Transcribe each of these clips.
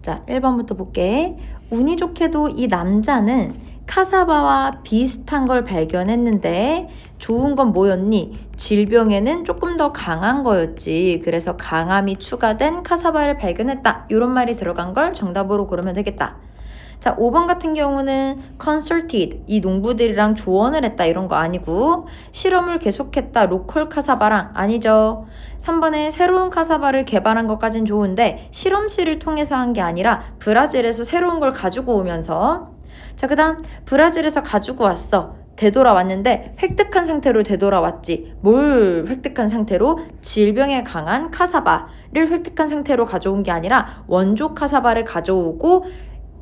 자, 1번부터 볼게. 운이 좋게도 이 남자는 카사바와 비슷한 걸 발견했는데 좋은 건 뭐였니? 질병에는 조금 더 강한 거였지. 그래서 강함이 추가된 카사바를 발견했다. 이런 말이 들어간 걸 정답으로 고르면 되겠다. 자, 5번 같은 경우는 consulted, 이 농부들이랑 조언을 했다 이런 거 아니고 실험을 계속했다 로컬 카사바랑 아니죠. 3번에 새로운 카사바를 개발한 것까진 좋은데 실험실을 통해서 한 게 아니라 브라질에서 새로운 걸 가지고 오면서 자, 그 다음 브라질에서 가지고 왔어. 되돌아왔는데 획득한 상태로 되돌아왔지. 뭘 획득한 상태로? 질병에 강한 카사바를 획득한 상태로 가져온 게 아니라 원조 카사바를 가져오고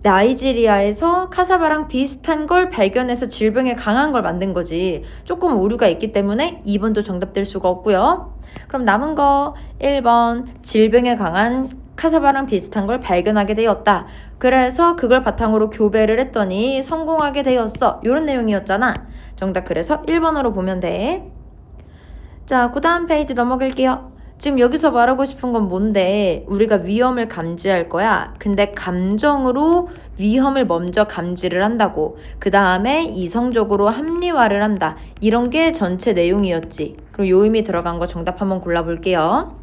나이지리아에서 카사바랑 비슷한 걸 발견해서 질병에 강한 걸 만든 거지. 조금 오류가 있기 때문에 2번도 정답될 수가 없고요. 그럼 남은 거 1번 질병에 강한 카사바랑 비슷한 걸 발견하게 되었다. 그래서 그걸 바탕으로 교배를 했더니 성공하게 되었어. 이런 내용이었잖아. 정답 그래서 1번으로 보면 돼. 자, 그 다음 페이지 넘어갈게요. 지금 여기서 말하고 싶은 건 뭔데 우리가 위험을 감지할 거야. 근데 감정으로 위험을 먼저 감지를 한다고. 그 다음에 이성적으로 합리화를 한다. 이런 게 전체 내용이었지. 그럼 요 의미 들어간 거 정답 한번 골라볼게요.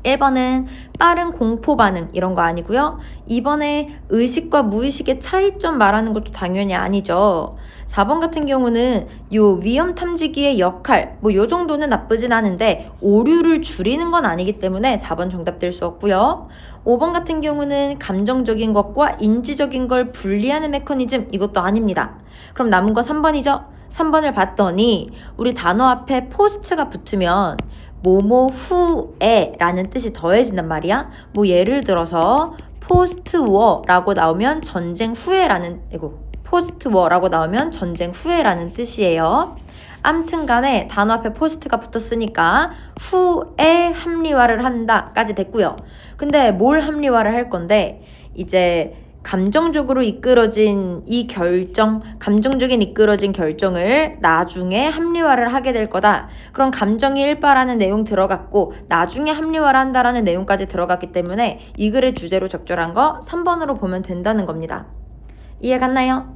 1번은 빠른 공포 반응 이런 거 아니고요. 2번에 의식과 무의식의 차이점 말하는 것도 당연히 아니죠. 4번 같은 경우는 요 위험 탐지기의 역할 뭐 요 정도는 나쁘진 않은데 오류를 줄이는 건 아니기 때문에 4번 정답 될 수 없고요. 5번 같은 경우는 감정적인 것과 인지적인 걸 분리하는 메커니즘 이것도 아닙니다. 그럼 남은 거 3번이죠. 3번을 봤더니 우리 단어 앞에 포스트가 붙으면 뭐뭐 후에 라는 뜻이 더해진단 말이야. 뭐 예를 들어서 포스트 워라고 나오면 전쟁 후에라는 포스트 워라고 나오면 전쟁 후에라는 뜻이에요. 암튼 간에 단어 앞에 포스트가 붙었으니까 후에 합리화를 한다까지 됐고요. 근데 뭘 합리화를 할 건데 이제 감정적으로 이끌어진 이 결정, 감정적인 이끌어진 결정을 나중에 합리화를 하게 될 거다. 그런 감정이 일바라는 내용 들어갔고 나중에 합리화를 한다라는 내용까지 들어갔기 때문에 이 글의 주제로 적절한 거 3번으로 보면 된다는 겁니다. 이해 갔나요?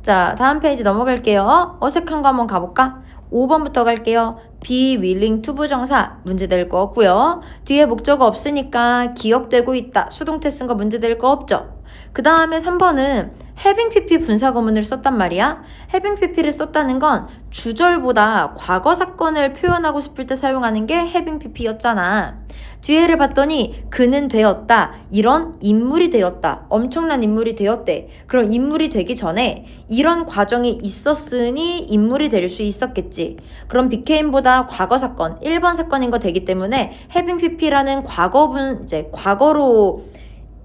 자, 다음 페이지 넘어갈게요. 어색한 거 한번 가볼까? 5번부터 갈게요. be willing to 부정사 문제될 거 없고요. 뒤에 목적어 없으니까 기억되고 있다. 수동태 쓴 거 문제될 거 없죠. 그 다음에 3번은 having pp 분사구문을 썼단 말이야. having pp를 썼다는 건 주절보다 과거 사건을 표현하고 싶을 때 사용하는 게 having pp였잖아. 뒤에를 봤더니 그는 되었다. 이런 인물이 되었다. 엄청난 인물이 되었대. 그럼 인물이 되기 전에 이런 과정이 있었으니 인물이 될 수 있었겠지. 그럼 became보다 과거 사건, 1번 사건인 거 되기 때문에 having pp라는 과거로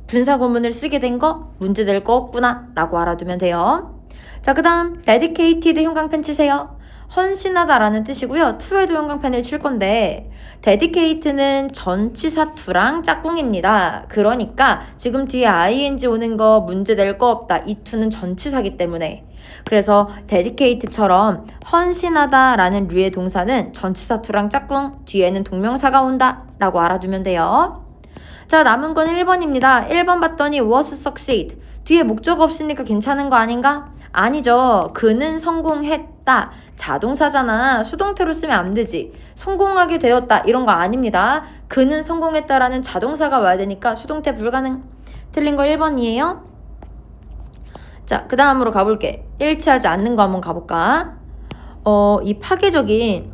분사구문을 쓰게 된 거 문제될 거 없구나 라고 알아두면 돼요. 자, 그 다음 dedicated 형광펜 치세요. 헌신하다라는 뜻이고요. to에도 형광펜을 칠 건데 dedicate는 전치사 to랑 짝꿍입니다. 그러니까 지금 뒤에 ing 오는 거 문제될 거 없다. 이 to는 전치사기 때문에 그래서 dedicate처럼 헌신하다라는 류의 동사는 전치사 to랑 짝꿍 뒤에는 동명사가 온다 라고 알아두면 돼요. 자, 남은 건 1번입니다. 1번 봤더니 was succeed. 뒤에 목적 없으니까 괜찮은 거 아닌가? 아니죠. 그는 성공했다. 자동사잖아. 수동태로 쓰면 안 되지. 성공하게 되었다. 이런 거 아닙니다. 그는 성공했다라는 자동사가 와야 되니까 수동태 불가능. 틀린 거 1번이에요. 자, 그 다음으로 가볼게. 일치하지 않는 거 한번 가볼까? 이 파괴적인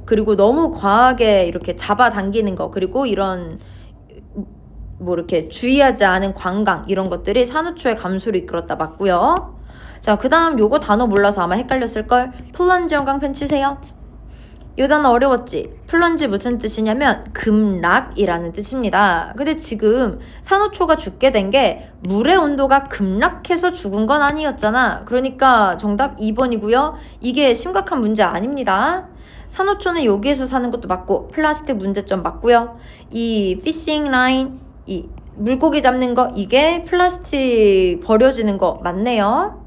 그리고 너무 과하게 이렇게 잡아당기는 거 그리고 이런 뭐 이렇게 주의하지 않은 관광 이런 것들이 산호초의 감소를 이끌었다 맞고요. 자, 그 다음 요거 단어 몰라서 아마 헷갈렸을걸? 플런지 형광펜 치세요. 요 단어 어려웠지? 플런지 무슨 뜻이냐면 급락이라는 뜻입니다. 근데 지금 산호초가 죽게 된 게 물의 온도가 급락해서 죽은 건 아니었잖아. 그러니까 정답 2번이고요. 이게 심각한 문제 아닙니다. 산호초는 여기에서 사는 것도 맞고 플라스틱 문제점 맞고요. 이 피싱 라인 이 물고기 잡는 거 이게 플라스틱 버려지는 거 맞네요.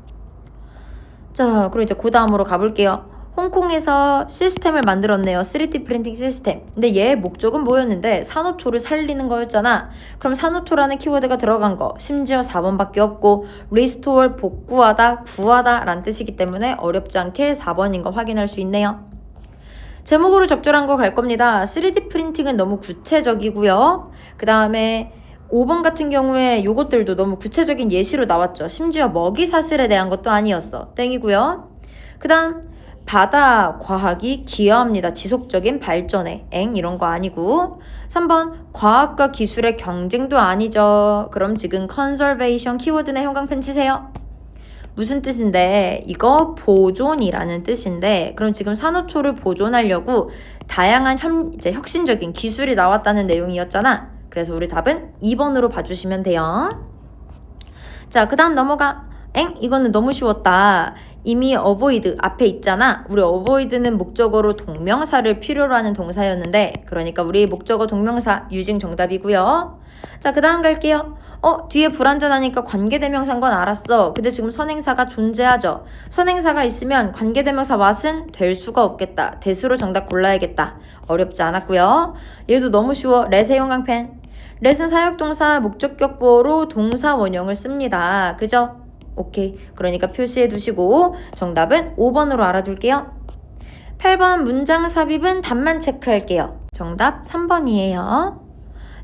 자, 그럼 이제 그 다음으로 가볼게요. 홍콩에서 시스템을 만들었네요. 3D 프린팅 시스템. 근데 얘의 목적은 뭐였는데 산호초를 살리는 거였잖아. 그럼 산호초라는 키워드가 들어간 거 심지어 4번밖에 없고 restore 복구하다, 구하다 라는 뜻이기 때문에 어렵지 않게 4번인 거 확인할 수 있네요. 제목으로 적절한 거 갈 겁니다. 3D 프린팅은 너무 구체적이고요. 그 다음에 5번 같은 경우에 요것들도 너무 구체적인 예시로 나왔죠. 심지어 먹이 사슬에 대한 것도 아니었어. 땡이고요. 그 다음 바다 과학이 기여합니다. 지속적인 발전에 이런 거 아니고 3번 과학과 기술의 경쟁도 아니죠. 그럼 지금 컨설베이션 키워드네 형광펜 치세요. 무슨 뜻인데 이거 보존이라는 뜻인데 그럼 지금 산호초를 보존하려고 다양한 혁신적인 기술이 나왔다는 내용이었잖아. 그래서 우리 답은 2번으로 봐주시면 돼요. 자, 그 다음 넘어가. 이거는 너무 쉬웠다. 이미 avoid 앞에 있잖아. 우리 avoid는 목적어로 동명사를 필요로 하는 동사였는데 그러니까 우리 목적어 동명사 유징 정답이고요. 자, 그 다음 갈게요. 뒤에 불완전하니까 관계대명사인 건 알았어. 근데 지금 선행사가 존재하죠. 선행사가 있으면 관계대명사 what은 될 수가 없겠다. 대수로 정답 골라야겠다. 어렵지 않았고요. 얘도 너무 쉬워. let의 형광펜. let은 사역동사 목적격보로 동사 원형을 씁니다. 그죠? 오케이. 그러니까 표시해 두시고 정답은 5번으로 알아둘게요. 8번 문장 삽입은 답만 체크할게요. 정답 3번이에요.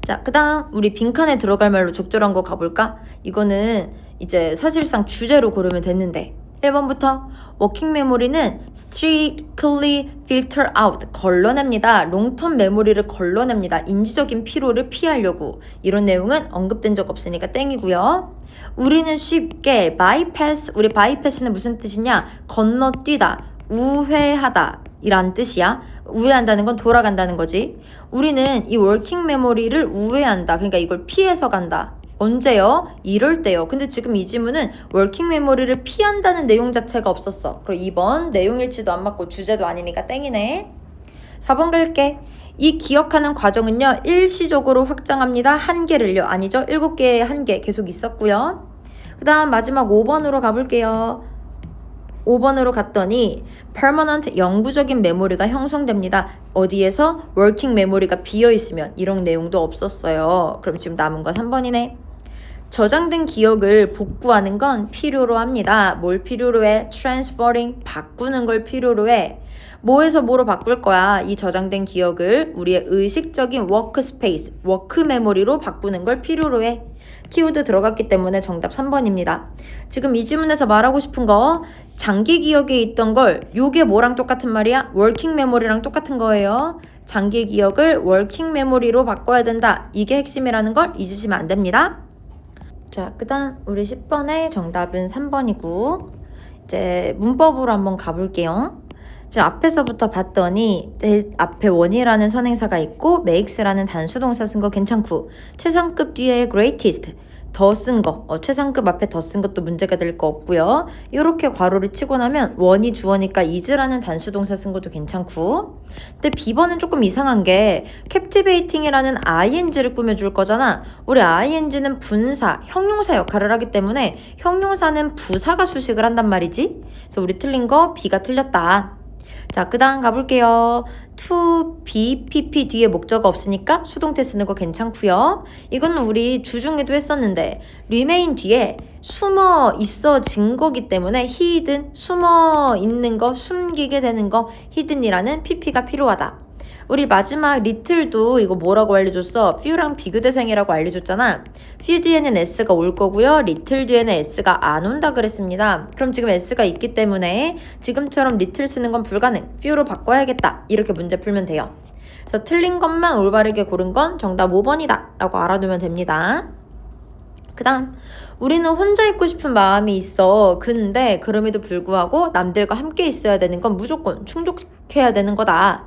자, 그 다음 우리 빈칸에 들어갈 말로 적절한 거 가볼까? 이거는 이제 사실상 주제로 고르면 됐는데 1번부터 워킹 메모리는 strictly filter out 걸러냅니다. 롱텀 메모리를 걸러냅니다. 인지적인 피로를 피하려고. 이런 내용은 언급된 적 없으니까 땡이고요. 우리는 쉽게 bypass, 우리 bypass는 무슨 뜻이냐? 건너뛰다, 우회하다 이란 뜻이야. 우회한다는 건 돌아간다는 거지. 우리는 이 워킹 메모리를 우회한다. 그러니까 이걸 피해서 간다. 언제요? 이럴 때요. 근데 지금 이 지문은 워킹 메모리를 피한다는 내용 자체가 없었어. 그럼 2번 내용일치도 안 맞고 주제도 아니니까 땡이네. 4번 갈게. 이 기억하는 과정은요. 일시적으로 확장합니다. 한 개를요. 아니죠. 7개의 한 개 계속 있었고요. 그 다음 마지막 5번으로 가볼게요. 5번으로 갔더니 permanent 영구적인 메모리가 형성됩니다. 어디에서? working 메모리가 비어있으면 이런 내용도 없었어요. 그럼 지금 남은 거 3번이네. 저장된 기억을 복구하는 건 필요로 합니다. 뭘 필요로 해? transferring 바꾸는 걸 필요로 해. 뭐에서 뭐로 바꿀 거야? 이 저장된 기억을 우리의 의식적인 워크스페이스, 워크 메모리로 바꾸는 걸 필요로 해. 키워드 들어갔기 때문에 정답 3번입니다. 지금 이 지문에서 말하고 싶은 거 장기 기억에 있던 걸 요게 뭐랑 똑같은 말이야? 워킹 메모리랑 똑같은 거예요. 장기 기억을 워킹 메모리로 바꿔야 된다. 이게 핵심이라는 걸 잊으시면 안 됩니다. 자, 그 다음 우리 10번의 정답은 3번이고 이제 문법으로 한번 가볼게요. 이제 앞에서부터 봤더니 앞에 원이라는 선행사가 있고 makes라는 단수동사 쓴 거 괜찮고 최상급 뒤에 greatest 더 쓴 거, 최상급 앞에 더 쓴 것도 문제가 될 거 없고요. 이렇게 괄호를 치고 나면 원이 주어니까 is라는 단수동사 쓴 것도 괜찮고 근데 B번은 조금 이상한 게 captivating이라는 ing를 꾸며줄 거잖아. 우리 ing는 분사, 형용사 역할을 하기 때문에 형용사는 부사가 수식을 한단 말이지. 그래서 우리 틀린 거 B가 틀렸다. 자, 그 다음 가볼게요. to, be, pp 뒤에 목적어 없으니까 수동태 쓰는 거 괜찮고요. 이거는 우리 주중에도 했었는데 remain 뒤에 숨어 있어진 거기 때문에 hidden, 숨어 있는 거, 숨기게 되는 거 hidden이라는 pp가 필요하다. 우리 마지막 little도 이거 뭐라고 알려줬어? few랑 비교 대상이라고 알려줬잖아. few 뒤에는 s가 올 거고요. little 뒤에는 s가 안 온다 그랬습니다. 그럼 지금 s가 있기 때문에 지금처럼 little 쓰는 건 불가능. few로 바꿔야겠다. 이렇게 문제 풀면 돼요. 그래서 틀린 것만 올바르게 고른 건 정답 5번이다 라고 알아두면 됩니다. 그 다음 우리는 혼자 있고 싶은 마음이 있어. 근데 그럼에도 불구하고 남들과 함께 있어야 되는 건 무조건 충족해야 되는 거다.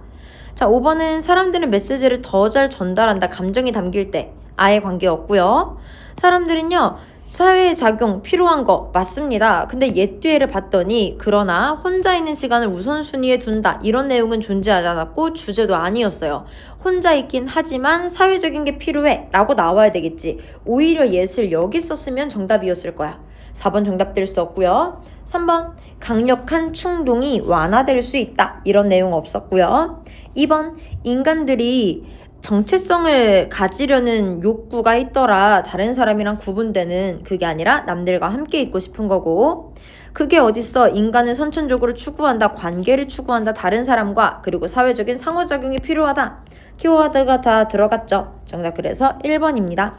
자, 5번은 사람들은 메시지를 더 잘 전달한다. 감정이 담길 때 아예 관계없고요. 사람들은요. 사회의 작용 필요한 거 맞습니다. 근데 옛 뒤에를 봤더니 그러나 혼자 있는 시간을 우선순위에 둔다 이런 내용은 존재하지 않았고 주제도 아니었어요. 혼자 있긴 하지만 사회적인 게 필요해 라고 나와야 되겠지. 오히려 옛을 여기 썼으면 정답이었을 거야. 4번 정답 될 수 없고요. 3번 강력한 충동이 완화될 수 있다 이런 내용 없었고요. 2번 인간들이 정체성을 가지려는 욕구가 있더라. 다른 사람이랑 구분되는 그게 아니라 남들과 함께 있고 싶은 거고 그게 어딨어. 인간은 선천적으로 추구한다. 관계를 추구한다. 다른 사람과 그리고 사회적인 상호작용이 필요하다. 키워드가 다 들어갔죠. 정답 그래서 1번입니다.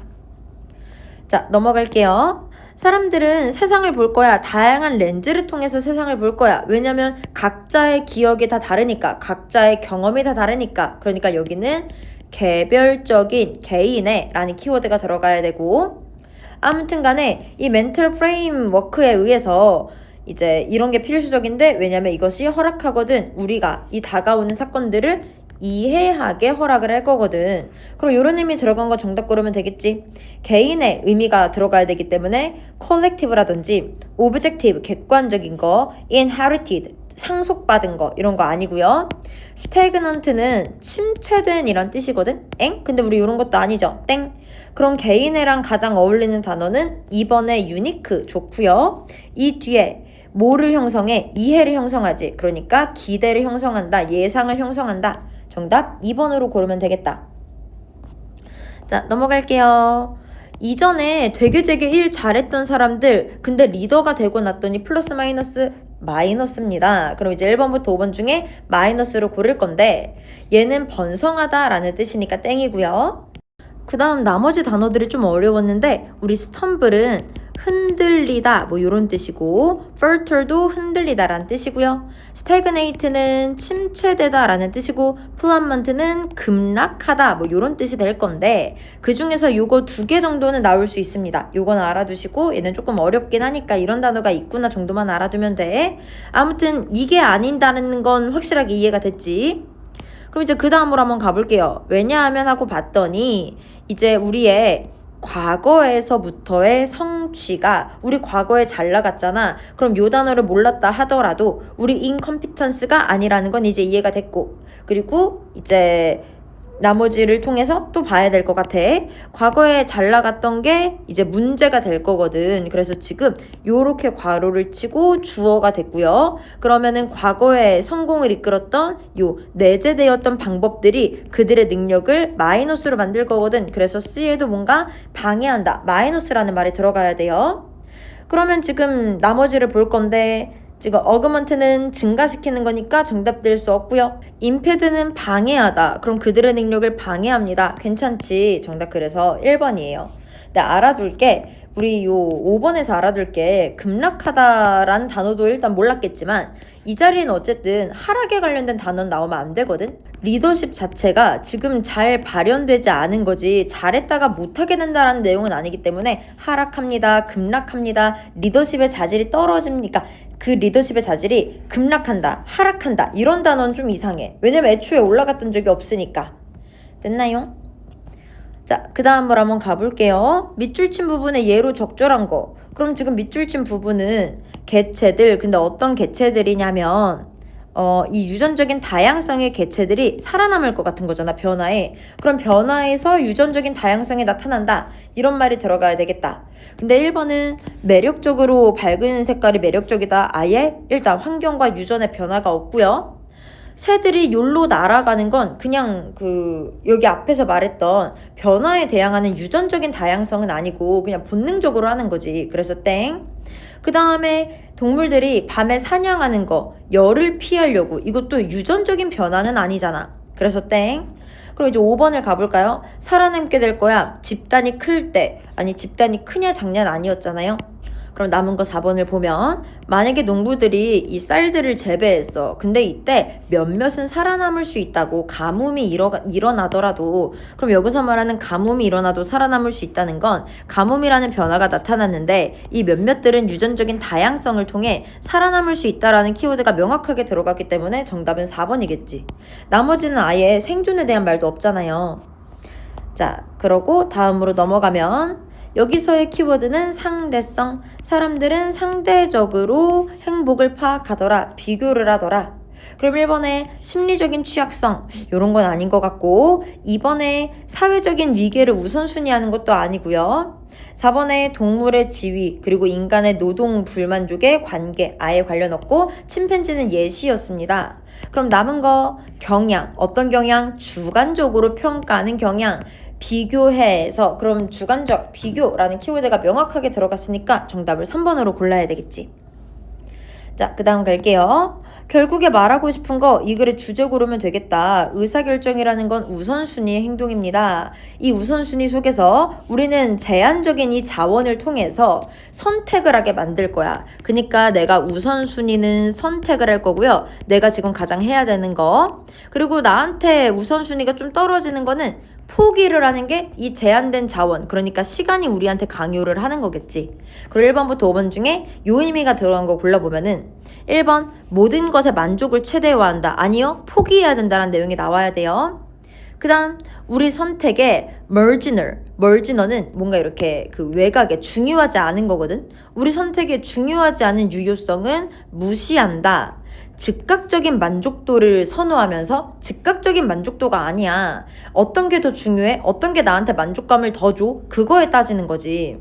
자 넘어갈게요. 사람들은 세상을 볼 거야. 다양한 렌즈를 통해서 세상을 볼 거야. 왜냐면 각자의 기억이 다 다르니까. 각자의 경험이 다 다르니까. 그러니까 여기는 개별적인 개인의 라는 키워드가 들어가야 되고 아무튼 간에 이 멘털 프레임워크에 의해서 이제 이런 게 필수적인데 왜냐면 이것이 허락하거든 우리가 이 다가오는 사건들을 이해하게 허락을 할 거거든. 그럼 이런 의미 들어간 거 정답 고르면 되겠지. 개인의 의미가 들어가야 되기 때문에 collective라든지 objective 객관적인 거 inherited 상속받은 거 이런 거 아니고요. stagnant는 침체된 이란 뜻이거든. 엥? 근데 우리 이런 것도 아니죠. 땡. 그럼 개인애랑 가장 어울리는 단어는 2번의 unique 좋고요. 이 뒤에 뭐를 형성해? 이해를 형성하지. 그러니까 기대를 형성한다. 예상을 형성한다. 정답 2번으로 고르면 되겠다. 자 넘어갈게요. 이전에 되게 일 잘했던 사람들 근데 리더가 되고 났더니 플러스 마이너스 마이너스입니다. 그럼 이제 1번부터 5번 중에 마이너스로 고를 건데 얘는 번성하다 라는 뜻이니까 땡이고요. 그 다음 나머지 단어들이 좀 어려웠는데 우리 스텀블은 흔들리다 뭐 이런 뜻이고 falter도 흔들리다 라는 뜻이고요. stagnate는 침체되다 라는 뜻이고 plumpment는 급락하다 뭐 이런 뜻이 될 건데 그 중에서 요거 2개 정도는 나올 수 있습니다. 요건 알아두시고 얘는 조금 어렵긴 하니까 이런 단어가 있구나 정도만 알아두면 돼. 아무튼 이게 아닌다는 건 확실하게 이해가 됐지. 그럼 이제 그 다음으로 한번 가볼게요. 왜냐하면 하고 봤더니 이제 우리의 과거에서부터의 성취가 우리 과거에 잘 나갔잖아. 그럼 요 단어를 몰랐다 하더라도 우리 incompetence가 아니라는 건 이제 이해가 됐고 그리고 이제 나머지를 통해서 또 봐야 될 것 같아. 과거에 잘 나갔던 게 이제 문제가 될 거거든. 그래서 지금 요렇게 괄호를 치고 주어가 됐고요. 그러면은 과거에 성공을 이끌었던 요 내재되었던 방법들이 그들의 능력을 마이너스로 만들 거거든. 그래서 C에도 뭔가 방해한다. 마이너스라는 말이 들어가야 돼요. 그러면 지금 나머지를 볼 건데 지금 어그먼트는 증가시키는 거니까 정답 될 수 없고요. 임패드는 방해하다. 그럼 그들의 능력을 방해합니다. 괜찮지? 정답 그래서 1번이에요. 근데 알아둘게 우리 요 5번에서 알아둘게 급락하다라는 단어도 일단 몰랐겠지만 이 자리에는 어쨌든 하락에 관련된 단어는 나오면 안 되거든. 리더십 자체가 지금 잘 발현되지 않은 거지 잘했다가 못하게 된다라는 내용은 아니기 때문에 하락합니다. 급락합니다. 리더십의 자질이 떨어집니까? 그 리더십의 자질이 급락한다. 하락한다. 이런 단어는 좀 이상해. 왜냐면 애초에 올라갔던 적이 없으니까. 됐나요? 자, 그 다음으로 한번 가볼게요. 밑줄 친 부분에 예로 적절한 거. 그럼 지금 밑줄 친 부분은 개체들. 근데 어떤 개체들이냐면 이 유전적인 다양성의 개체들이 살아남을 것 같은 거잖아. 변화에. 그럼 변화에서 유전적인 다양성이 나타난다. 이런 말이 들어가야 되겠다. 근데 1번은 매력적으로 밝은 색깔이 매력적이다. 아예 일단 환경과 유전의 변화가 없고요. 새들이 욜로 날아가는 건 그냥 여기 앞에서 말했던 변화에 대항하는 유전적인 다양성은 아니고 그냥 본능적으로 하는 거지. 그래서 땡. 그 다음에 동물들이 밤에 사냥하는 거, 열을 피하려고. 이것도 유전적인 변화는 아니잖아. 그래서 땡. 그럼 이제 5번을 가볼까요? 살아남게 될 거야. 집단이 클 때. 아니 집단이 크냐 작냐 아니었잖아요. 그럼 남은 거 4번을 보면 만약에 농부들이 이 쌀들을 재배했어. 근데 이때 몇몇은 살아남을 수 있다고 가뭄이 일어나더라도 그럼 여기서 말하는 가뭄이 일어나도 살아남을 수 있다는 건 가뭄이라는 변화가 나타났는데 이 몇몇들은 유전적인 다양성을 통해 살아남을 수 있다라는 키워드가 명확하게 들어갔기 때문에 정답은 4번이겠지. 나머지는 아예 생존에 대한 말도 없잖아요. 자, 그러고 다음으로 넘어가면 여기서의 키워드는 상대성. 사람들은 상대적으로 행복을 파악하더라. 비교를 하더라. 그럼 1번에 심리적인 취약성 이런 건 아닌 것 같고 2번에 사회적인 위계를 우선순위하는 것도 아니고요. 4번에 동물의 지위 그리고 인간의 노동 불만족의 관계 아예 관련 없고 침팬지는 예시였습니다. 그럼 남은 거 경향 어떤 경향? 주관적으로 평가하는 경향 비교해서 그럼 주관적 비교라는 키워드가 명확하게 들어갔으니까 정답을 3번으로 골라야 되겠지. 자, 그 다음 갈게요. 결국에 말하고 싶은 거 이 글의 주제 고르면 되겠다. 의사결정이라는 건 우선순위의 행동입니다. 이 우선순위 속에서 우리는 제한적인 이 자원을 통해서 선택을 하게 만들 거야. 그러니까 내가 우선순위는 선택을 할 거고요. 내가 지금 가장 해야 되는 거. 그리고 나한테 우선순위가 좀 떨어지는 거는 포기를 하는 게 이 제한된 자원, 그러니까 시간이 우리한테 강요를 하는 거겠지. 그리고 1번부터 5번 중에 요 의미가 들어간 거 골라보면은 1번 모든 것에 만족을 최대화한다. 아니요, 포기해야 된다는 내용이 나와야 돼요. 그 다음 우리 선택의 멀지너는 뭔가 이렇게 그 외곽에 중요하지 않은 거거든. 우리 선택에 중요하지 않은 유효성은 무시한다. 즉각적인 만족도를 선호하면서 즉각적인 만족도가 아니야. 어떤 게 더 중요해? 어떤 게 나한테 만족감을 더 줘? 그거에 따지는 거지.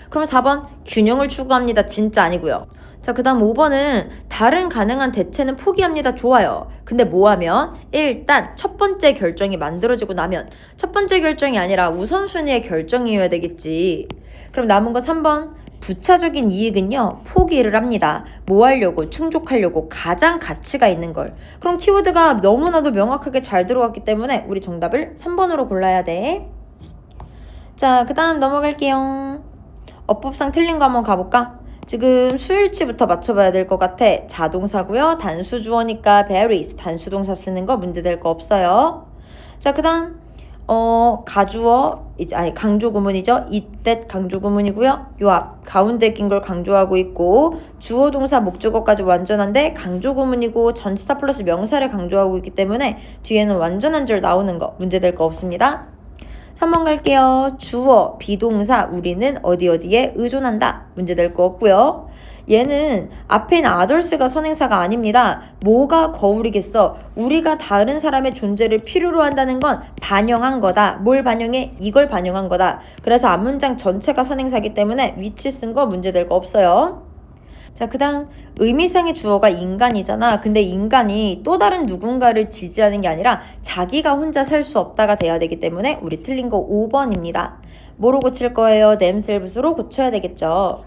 그럼 4번 균형을 추구합니다. 진짜 아니고요. 자, 그 다음 5번은 다른 가능한 대체는 포기합니다. 좋아요. 근데 뭐 하면? 일단 첫 번째 결정이 만들어지고 나면 첫 번째 결정이 아니라 우선순위의 결정이어야 되겠지. 그럼 남은 거 3번 부차적인 이익은요 포기를 합니다. 뭐 하려고? 충족하려고 가장 가치가 있는 걸. 그럼 키워드가 너무나도 명확하게 잘 들어갔기 때문에 우리 정답을 3번으로 골라야 돼. 자, 그 다음 넘어갈게요. 어법상 틀린 거 한번 가볼까? 지금 수일치부터 맞춰봐야 될 것 같아. 자동사고요. 단수주어니까 varies 단수동사 쓰는 거 문제될 거 없어요. 자, 그 다음 가주어 강조구문이죠. 이때 강조구문이고요. 요 앞 가운데 낀 걸 강조하고 있고 주어 동사 목적어까지 완전한데 강조구문이고 전치사 플러스 명사를 강조하고 있기 때문에 뒤에는 완전한 줄 나오는 거 문제될 거 없습니다. 3번 갈게요. 주어 비동사 우리는 어디에 의존한다. 문제될 거 없고요. 얘는 앞에 있는 others가 선행사가 아닙니다. 뭐가 거울이겠어? 우리가 다른 사람의 존재를 필요로 한다는 건 반영한 거다. 뭘 반영해? 이걸 반영한 거다. 그래서 앞문장 전체가 선행사기 때문에 위치 쓴 거 문제될 거 없어요. 자, 그 다음 의미상의 주어가 인간이잖아. 근데 인간이 또 다른 누군가를 지지하는 게 아니라 자기가 혼자 살 수 없다가 돼야 되기 때문에 우리 틀린 거 5번입니다. 뭐로 고칠 거예요? themselves로 고쳐야 되겠죠.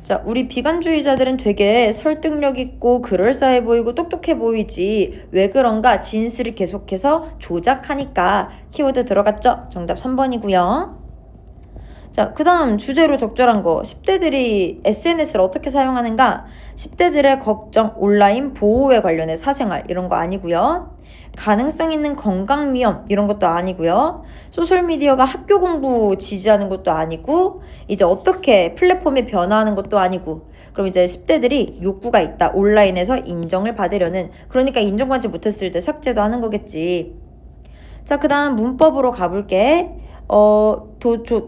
자, 우리 비관주의자들은 되게 설득력 있고 그럴싸해 보이고 똑똑해 보이지 왜 그런가 진술을 계속해서 조작하니까 키워드 들어갔죠? 정답 3번이고요. 자, 그 다음 주제로 적절한 거 10대들이 SNS를 어떻게 사용하는가? 10대들의 걱정, 온라인 보호에 관련해 사생활 이런 거 아니고요. 가능성 있는 건강 위험 이런 것도 아니고요. 소셜미디어가 학교 공부 지지하는 것도 아니고 이제 어떻게 플랫폼이 변화하는 것도 아니고 그럼 이제 10대들이 욕구가 있다. 온라인에서 인정을 받으려는 그러니까 인정받지 못했을 때 삭제도 하는 거겠지. 자, 그 다음 문법으로 가볼게.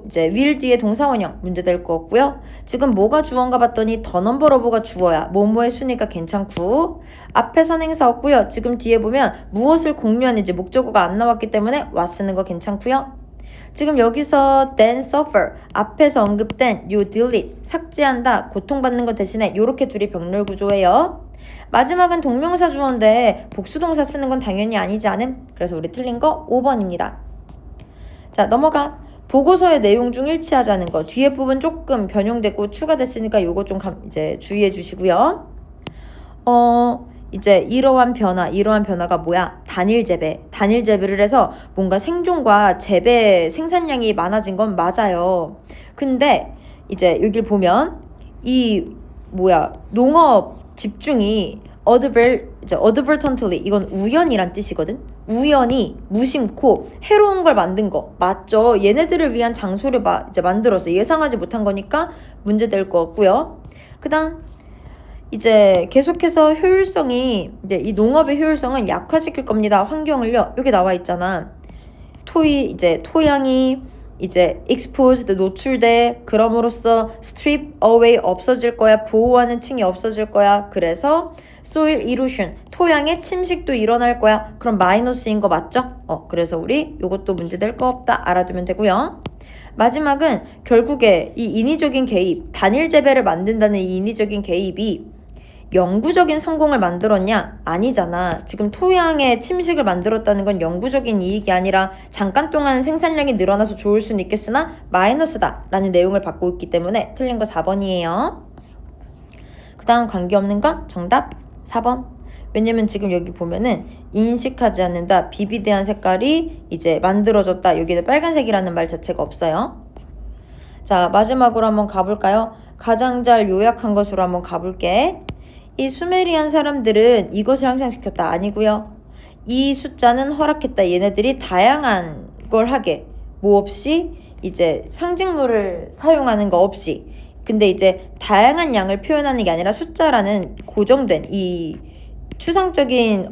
이제 will 뒤에 동사원형 문제될 거 없고요. 지금 뭐가 주어인가 봤더니 더 넘버러브가 주어야. 뭐뭐 했으니까 괜찮고 앞에 선행사 없고요. 지금 뒤에 보면 무엇을 공유하는지 목적어가 안 나왔기 때문에 와 쓰는 거 괜찮고요. 지금 여기서 then suffer 앞에서 언급된 요 delete 삭제한다 고통받는 것 대신에 요렇게 둘이 병렬 구조예요. 마지막은 동명사 주어인데 복수동사 쓰는 건 당연히 아니지 않음? 그래서 우리 틀린 거 5번입니다. 자, 넘어가. 보고서의 내용 중 일치하자는 거. 뒤에 부분 조금 변형됐고 추가됐으니까 요거 좀 이제 주의해 주시고요. 이제 이러한 변화가 뭐야? 단일 재배를 해서 뭔가 생존과 재배 생산량이 많아진 건 맞아요. 근데 이제 여길 보면 농업 집중이 advertently 이건 우연이란 뜻이거든. 우연히 무심코 해로운 걸 만든 거 맞죠? 얘네들을 위한 장소를 이제 만들어서 예상하지 못한 거니까 문제될 거 없고요. 그 다음 이제 계속해서 효율성이 이제 이 농업의 효율성은 약화시킬 겁니다. 환경을요. 여기 나와 있잖아. 토양이 이제 exposed 노출돼. 그럼으로써 strip away 없어질 거야. 보호하는 층이 없어질 거야. 그래서 soil erosion 토양의 침식도 일어날 거야. 그럼 마이너스인 거 맞죠? 그래서 우리 요것도 문제 될 거 없다 알아두면 되고요. 마지막은 결국에 이 인위적인 개입, 단일 재배를 만든다는 이 인위적인 개입이 영구적인 성공을 만들었냐? 아니잖아. 지금 토양의 침식을 만들었다는 건 영구적인 이익이 아니라 잠깐 동안 생산량이 늘어나서 좋을 수는 있겠으나 마이너스다 라는 내용을 받고 있기 때문에 틀린 거 4번이에요. 그 다음 관계없는 건 정답 4번. 왜냐면 지금 여기 보면은 인식하지 않는다, 비비대한 색깔이 이제 만들어졌다. 여기에 빨간색이라는 말 자체가 없어요. 자, 마지막으로 한번 가볼까요? 가장 잘 요약한 것으로 한번 가볼게. 이 수메리안 사람들은 이것을 향상시켰다 아니고요. 이 숫자는 허락했다. 얘네들이 다양한 걸 하게. 뭐 없이 이제 상징물을 사용하는 거 없이. 근데 이제 다양한 양을 표현하는 게 아니라 숫자라는 고정된 이 추상적인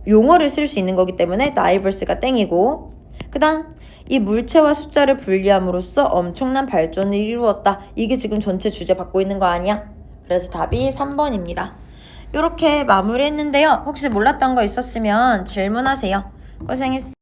용어를 쓸 수 있는 거기 때문에 diverse가 땡이고, 그 다음 이 물체와 숫자를 분리함으로써 엄청난 발전을 이루었다. 이게 지금 전체 주제 받고 있는 거 아니야? 그래서 답이 3번입니다. 이렇게 마무리했는데요. 혹시 몰랐던 거 있었으면 질문하세요. 고생했어요.